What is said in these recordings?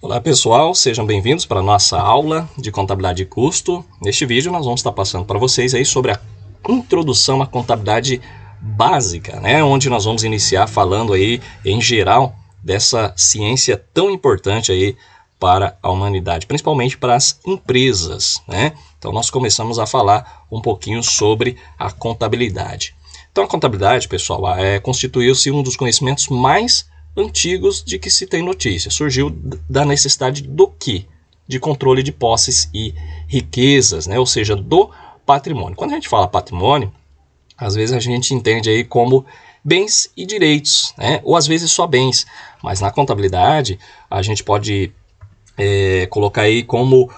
Olá pessoal, sejam bem-vindos para a nossa aula de contabilidade e custo. Neste vídeo nós vamos estar passando para vocês aí sobre a introdução à contabilidade básica, né? Onde nós vamos iniciar falando aí em geral dessa ciência tão importante aí para a humanidade, principalmente para as empresas, né? Então nós começamos a falar um pouquinho sobre a contabilidade. Então a contabilidade, pessoal, constituiu-se um dos conhecimentos mais antigos de que se tem notícia. Surgiu da necessidade do quê? De controle de posses e riquezas, né? Ou seja, do patrimônio. Quando a gente fala patrimônio, às vezes a gente entende aí como bens e direitos, né? Ou às vezes só bens. Mas na contabilidade a gente pode colocar aí como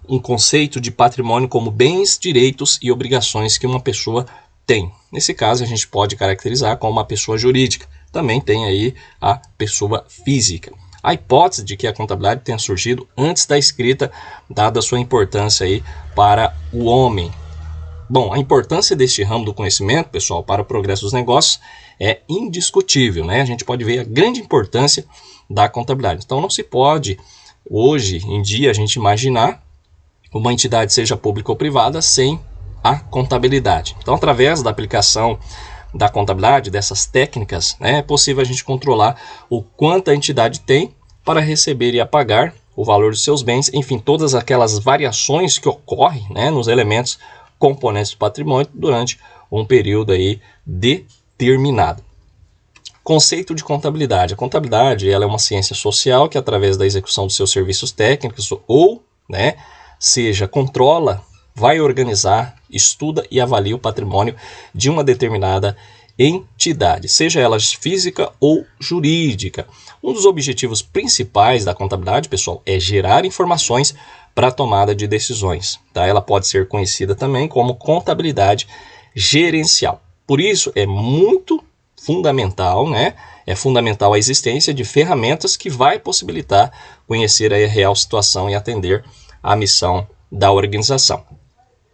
um conceito de patrimônio como bens, direitos e obrigações que uma pessoa tem. Nesse caso a gente pode caracterizar como uma pessoa jurídica. Também tem aí a pessoa física. A hipótese de que a contabilidade tenha surgido antes da escrita, dada a sua importância aí para o homem. Bom, a importância deste ramo do conhecimento, pessoal, para o progresso dos negócios é indiscutível, né? A gente pode ver a grande importância da contabilidade. Então não se pode, hoje em dia, a gente imaginar uma entidade, seja pública ou privada, sem a contabilidade. Então, através da aplicação da contabilidade, dessas técnicas, né, é possível a gente controlar o quanto a entidade tem para receber e apagar o valor dos seus bens, enfim, todas aquelas variações que ocorrem, né, nos elementos componentes do patrimônio durante um período aí determinado. Conceito de contabilidade. A contabilidade ela é uma ciência social que, através da execução dos seus serviços técnicos ou, né, seja, controla, vai organizar, estuda e avalia o patrimônio de uma determinada entidade, seja ela física ou jurídica. Um dos objetivos principais da contabilidade, pessoal, é gerar informações para a tomada de decisões. Tá? Ela pode ser conhecida também como contabilidade gerencial. Por isso, é muito fundamental, né? É fundamental a existência de ferramentas que vai possibilitar conhecer a real situação e atender à missão da organização.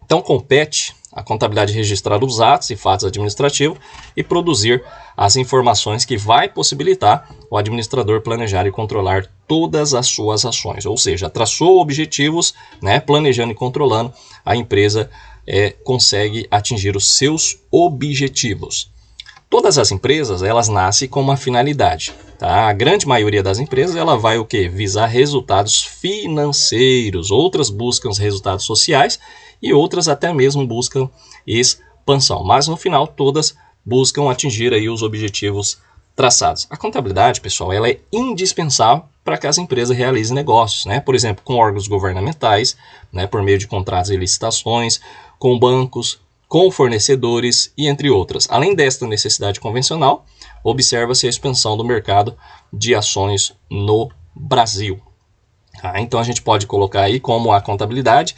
Então, compete a contabilidade registrar os atos e fatos administrativos e produzir as informações que vai possibilitar o administrador planejar e controlar todas as suas ações. Ou seja, traçou objetivos, né, planejando e controlando, a empresa consegue atingir os seus objetivos. Todas as empresas, elas nascem com uma finalidade. Tá? A grande maioria das empresas, ela vai o quê? Visar resultados financeiros. Outras buscam os resultados sociais e outras até mesmo buscam expansão. Mas no final, todas buscam atingir aí os objetivos traçados. A contabilidade, pessoal, ela é indispensável para que as empresas realizem negócios, né? Por exemplo, com órgãos governamentais, né? Por meio de contratos e licitações, com bancos, com fornecedores e entre outras. Além desta necessidade convencional, observa-se a expansão do mercado de ações no Brasil. Então a gente pode colocar aí como a contabilidade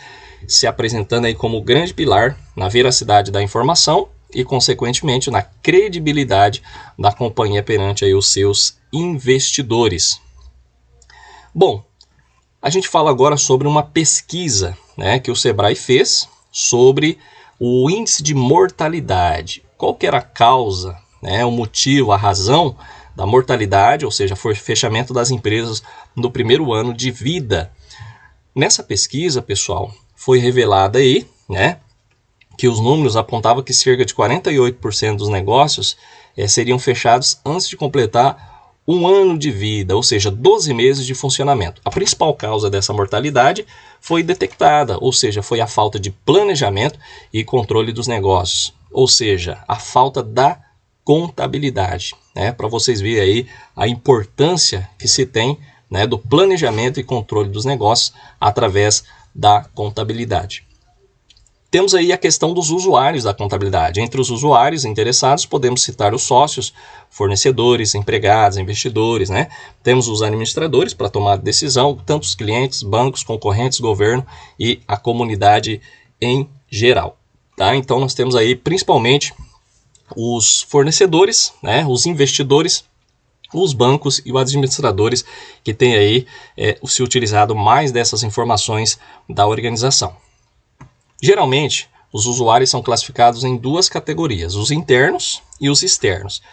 se apresentando aí como grande pilar na veracidade da informação e, consequentemente, na credibilidade da companhia perante aí os seus investidores. Bom, a gente fala agora sobre uma pesquisa, né, que o Sebrae fez sobre o índice de mortalidade. Qual que era a causa, né, o motivo, a razão da mortalidade, ou seja, foi o fechamento das empresas no primeiro ano de vida. Nessa pesquisa, pessoal, foi revelado aí, né, que os números apontavam que cerca de 48% dos negócios seriam fechados antes de completar um ano de vida, ou seja, 12 meses de funcionamento. A principal causa dessa mortalidade foi detectada, ou seja, foi a falta de planejamento e controle dos negócios, ou seja, a falta da contabilidade, né, para vocês verem aí a importância que se tem, né, do planejamento e controle dos negócios através da contabilidade. Temos aí a questão dos usuários da contabilidade. Entre os usuários interessados, podemos citar os sócios, fornecedores, empregados, investidores, né? Temos os administradores para tomar decisão, tanto os clientes, bancos, concorrentes, governo e a comunidade em geral. Tá? Então nós temos aí principalmente os fornecedores, né? Os investidores, os bancos e os administradores que têm aí se utilizado mais dessas informações da organização. Geralmente, os usuários são classificados em duas categorias, os internos e os externos.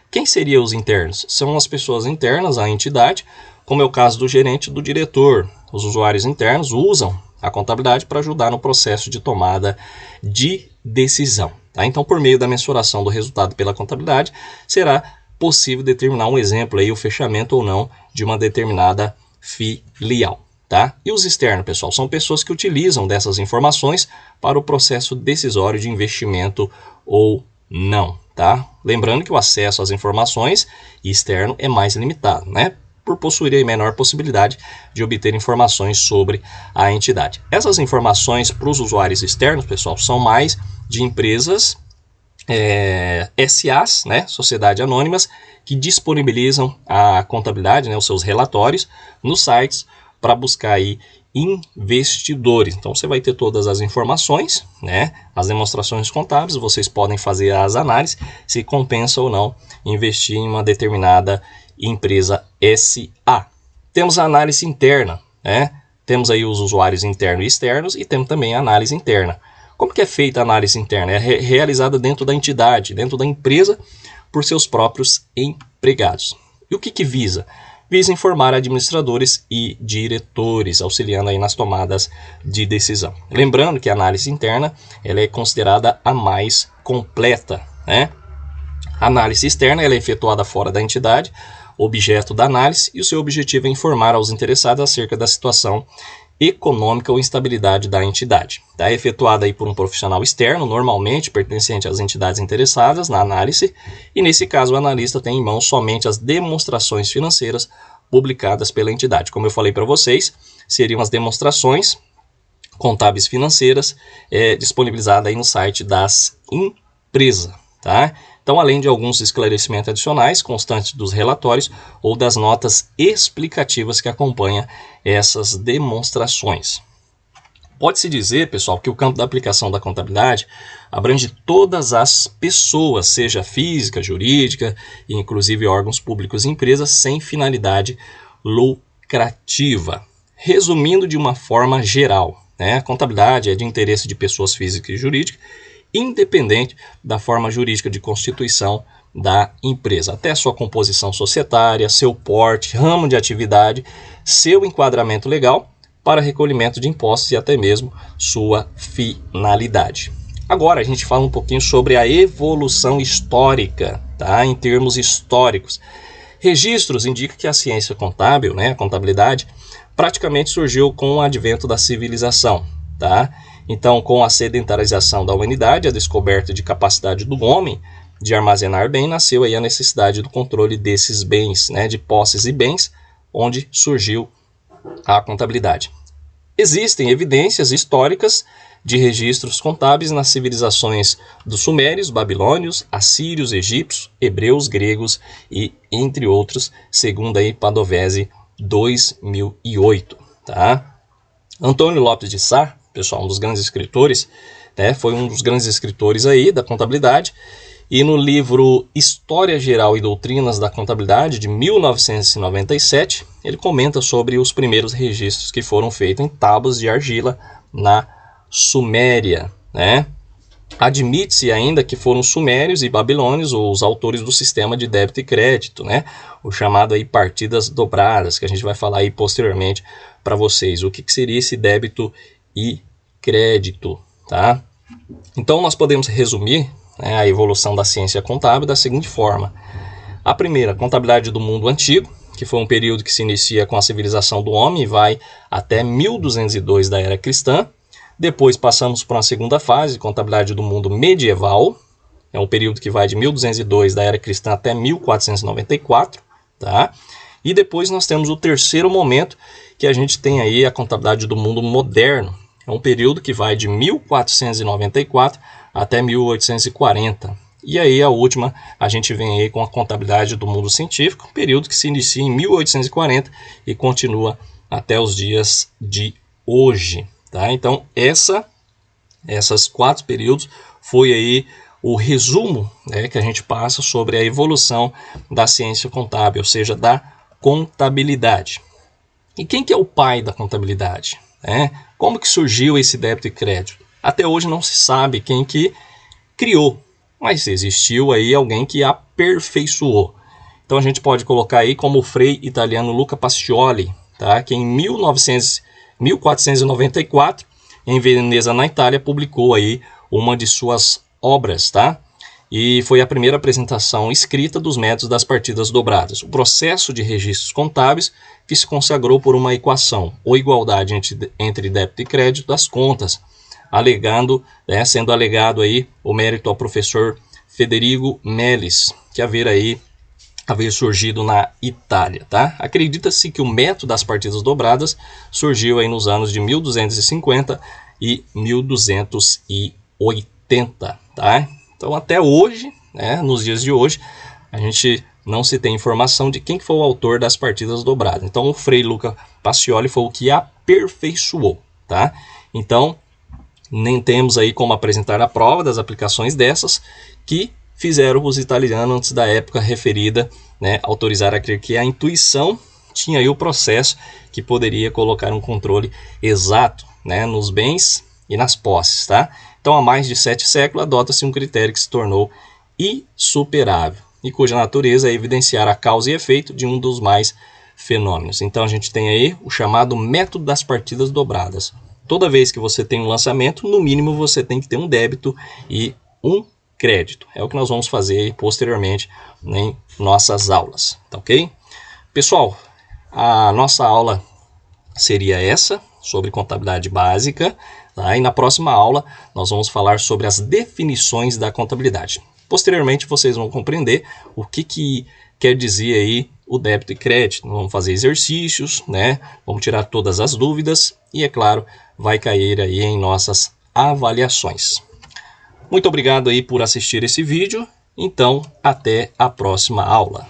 Quem seriam os internos? São as pessoas internas à entidade, como é o caso do gerente e do diretor. Os usuários internos usam a contabilidade para ajudar no processo de tomada de decisão. Tá? Então, por meio da mensuração do resultado pela contabilidade, será possível determinar um exemplo, aí, o fechamento ou não de uma determinada filial. Tá? E os externos, pessoal, são pessoas que utilizam dessas informações para o processo decisório de investimento ou não. Tá? Lembrando que o acesso às informações externo é mais limitado, né? Por possuir a menor possibilidade de obter informações sobre a entidade. Essas informações para os usuários externos, pessoal, são mais de empresas SAs, né, Sociedade Anônimas, que disponibilizam a contabilidade, né, os seus relatórios nos sites para buscar aí investidores. Então você vai ter todas as informações, né, as demonstrações contábeis, vocês podem fazer as análises se compensa ou não investir em uma determinada empresa SA. Temos a análise interna, né? Temos aí os usuários internos e externos e temos também a análise interna. Como que é feita a análise interna? É realizada dentro da entidade, dentro da empresa, por seus próprios empregados. E o que visa? Visa informar administradores e diretores, auxiliando aí nas tomadas de decisão. Lembrando que a análise interna ela é considerada a mais completa, né? A análise externa ela é efetuada fora da entidade, objeto da análise, e o seu objetivo é informar aos interessados acerca da situação econômica ou instabilidade da entidade. É efetuada aí por um profissional externo, normalmente pertencente às entidades interessadas na análise, e nesse caso o analista tem em mãos somente as demonstrações financeiras publicadas pela entidade. Como eu falei para vocês, seriam as demonstrações contábeis financeiras disponibilizadas aí no site das empresas. Tá? Então, além de alguns esclarecimentos adicionais constantes dos relatórios ou das notas explicativas que acompanham essas demonstrações. Pode-se dizer, pessoal, que o campo da aplicação da contabilidade abrange todas as pessoas, seja física, jurídica, e inclusive órgãos públicos e empresas, sem finalidade lucrativa. Resumindo de uma forma geral, né, a contabilidade é de interesse de pessoas físicas e jurídicas, independente da forma jurídica de constituição da empresa, até sua composição societária, seu porte, ramo de atividade, seu enquadramento legal para recolhimento de impostos e até mesmo sua finalidade. Agora a gente fala um pouquinho sobre a evolução histórica, tá? Em termos históricos. Registros indicam que a ciência contábil, né, a contabilidade, praticamente surgiu com o advento da civilização, tá? Então, com a sedentarização da humanidade, a descoberta de capacidade do homem de armazenar bem, nasceu aí a necessidade do controle desses bens, né, de posses e bens, onde surgiu a contabilidade. Existem evidências históricas de registros contábeis nas civilizações dos sumérios, babilônios, assírios, egípcios, hebreus, gregos e entre outros, segundo aí Padovese 2008, tá? Antônio Lopes de Sá, pessoal, um dos grandes escritores, né, foi um dos grandes escritores aí da contabilidade, e no livro História Geral e Doutrinas da Contabilidade, de 1997, ele comenta sobre os primeiros registros que foram feitos em tábuas de argila na Suméria, né? Admite-se ainda que foram sumérios e babilônios os autores do sistema de débito e crédito, né? O chamado aí partidas dobradas, que a gente vai falar aí posteriormente para vocês. O que seria esse débito e crédito, tá? Então nós podemos resumir, né, a evolução da ciência contábil da seguinte forma. A primeira, contabilidade do mundo antigo, que foi um período que se inicia com a civilização do homem e vai até 1202 da era cristã. Depois passamos para uma segunda fase, contabilidade do mundo medieval, é um período que vai de 1202 da era cristã até 1494, tá? E depois nós temos o terceiro momento, que a gente tem aí a contabilidade do mundo moderno. É um período que vai de 1494 até 1840. E aí a última, a gente vem aí com a contabilidade do mundo científico, período que se inicia em 1840 e continua até os dias de hoje. Tá? Então essas 4 períodos foi aí o resumo, né, que a gente passa sobre a evolução da ciência contábil, ou seja, da contabilidade. E quem que é o pai da contabilidade? Como que surgiu esse débito e crédito? Até hoje não se sabe quem que criou, mas existiu aí alguém que aperfeiçoou. Então a gente pode colocar aí como o frei italiano Luca Pacioli, tá? Que em 1494, em Veneza, na Itália, publicou aí uma de suas obras, tá? E foi a primeira apresentação escrita dos métodos das partidas dobradas. O processo de registros contábeis que se consagrou por uma equação, ou igualdade entre débito e crédito das contas, sendo alegado aí o mérito ao professor Federigo Melis, que haver surgido na Itália, tá? Acredita-se que o método das partidas dobradas surgiu aí nos anos de 1250 e 1280, tá? Então até hoje, né, nos dias de hoje, a gente não se tem informação de quem foi o autor das partidas dobradas. Então o Frei Luca Pacioli foi o que aperfeiçoou, tá? Então nem temos aí como apresentar a prova das aplicações dessas que fizeram os italianos antes da época referida, né, autorizar a crer que a intuição tinha aí o processo que poderia colocar um controle exato, né, nos bens e nas posses, tá? Então, há mais de 7 séculos, adota-se um critério que se tornou insuperável e cuja natureza é evidenciar a causa e efeito de um dos mais fenômenos. Então, a gente tem aí o chamado método das partidas dobradas. Toda vez que você tem um lançamento, no mínimo você tem que ter um débito e um crédito. É o que nós vamos fazer posteriormente em nossas aulas, tá ok? Pessoal, a nossa aula seria essa, sobre contabilidade básica, tá? E na próxima aula nós vamos falar sobre as definições da contabilidade. Posteriormente vocês vão compreender o que quer dizer aí o débito e crédito. Vamos fazer exercícios, né? Vamos tirar todas as dúvidas e, é claro, vai cair aí em nossas avaliações. Muito obrigado aí por assistir esse vídeo. Então, até a próxima aula.